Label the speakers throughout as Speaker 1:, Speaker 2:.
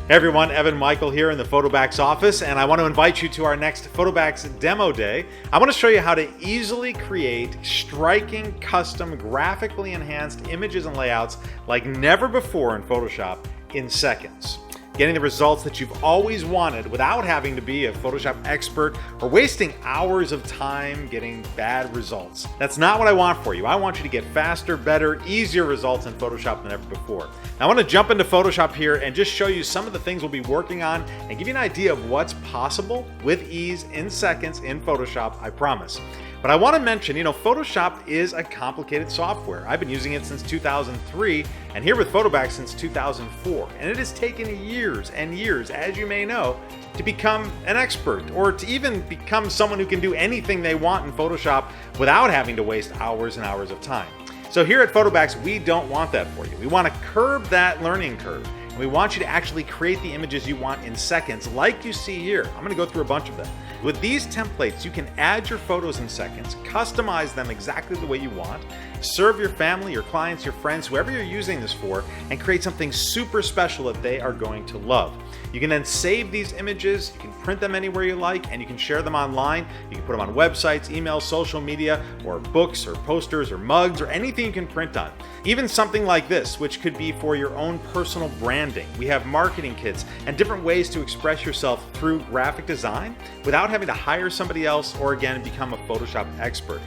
Speaker 1: Hey everyone, Evan Michael here in the Photobacks office, and I want to invite you to our next Photobacks demo day. I want to show you how to easily create striking, custom, graphically enhanced images and layouts like never before in Photoshop in seconds. Getting the results that you've always wanted without having to be a Photoshop expert or wasting hours of time getting bad results. That's not what I want for you. I want you to get faster, better, easier results in Photoshop than ever before. Now, I want to jump into Photoshop here and just show you some of the things we'll be working on and give you an idea of what's possible with ease in seconds in Photoshop, I promise. But I want to mention, Photoshop is a complicated software. I've been using it since 2003 and here with Photobacks since 2004. And it has taken years and years, as you may know, to become an expert or to even become someone who can do anything they want in Photoshop without having to waste hours and hours of time. So here at Photobacks, we don't want that for you. We want to curb that learning curve. And we want you to actually create the images you want in seconds, like you see here. I'm going to go through a bunch of them. With these templates, you can add your photos in seconds, customize them exactly the way you want, serve your family, your clients, your friends, whoever you're using this for, and create something super special that they are going to love. You can then save these images, you can print them anywhere you like, and you can share them online. You can put them on websites, emails, social media, or books, or posters, or mugs, or anything you can print on. Even something like this, which could be for your own personal branding. We have marketing kits and different ways to express yourself through graphic design without having to hire somebody else or again become a Photoshop expert.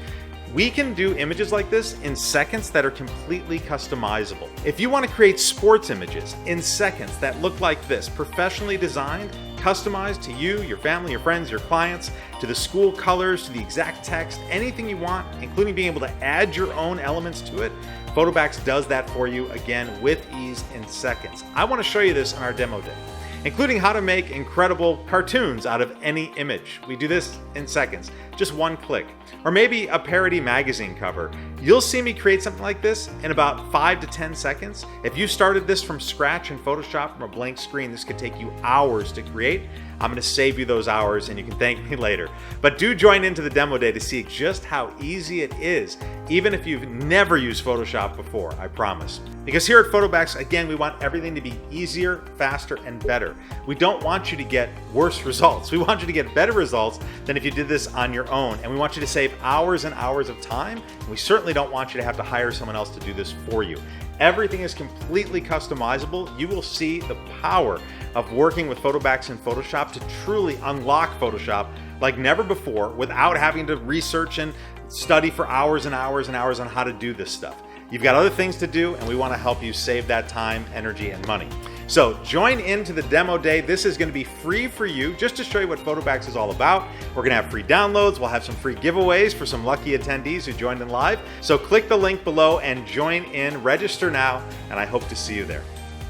Speaker 1: We can do images like this in seconds that are completely customizable. If you want to create sports images in seconds that look like this, professionally designed, customized to you, your family, your friends, your clients, to the school colors, to the exact text, anything you want, including being able to add your own elements to it, Photobacks does that for you, again, with ease in seconds. I want to show you this on our demo day, including how to make incredible cartoons out of any image. We do this in seconds, just one click. Or maybe a parody magazine cover. You'll see me create something like this in about 5 to 10 seconds. If you started this from scratch in Photoshop from a blank screen, this could take you hours to create. I'm going to save you those hours and you can thank me later. But do join into the demo day to see just how easy it is, even if you've never used Photoshop before, I promise. Because here at Photobacks, again, we want everything to be easier, faster, and better. We don't want you to get worse results. We want you to get better results than if you did this on your own. And we want you to save hours and hours of time. And we certainly don't want you to have to hire someone else to do this for you. Everything is completely customizable. You will see the power of working with Photobacks and Photoshop to truly unlock Photoshop like never before without having to research and study for hours and hours and hours on how to do this stuff. You've got other things to do, and we want to help you save that time, energy, and money. So join into the demo day. This is going to be free for you just to show you what Photobacks is all about. We're going to have free downloads. We'll have some free giveaways for some lucky attendees who joined in live. So click the link below and join in, register now, and I hope to see you there.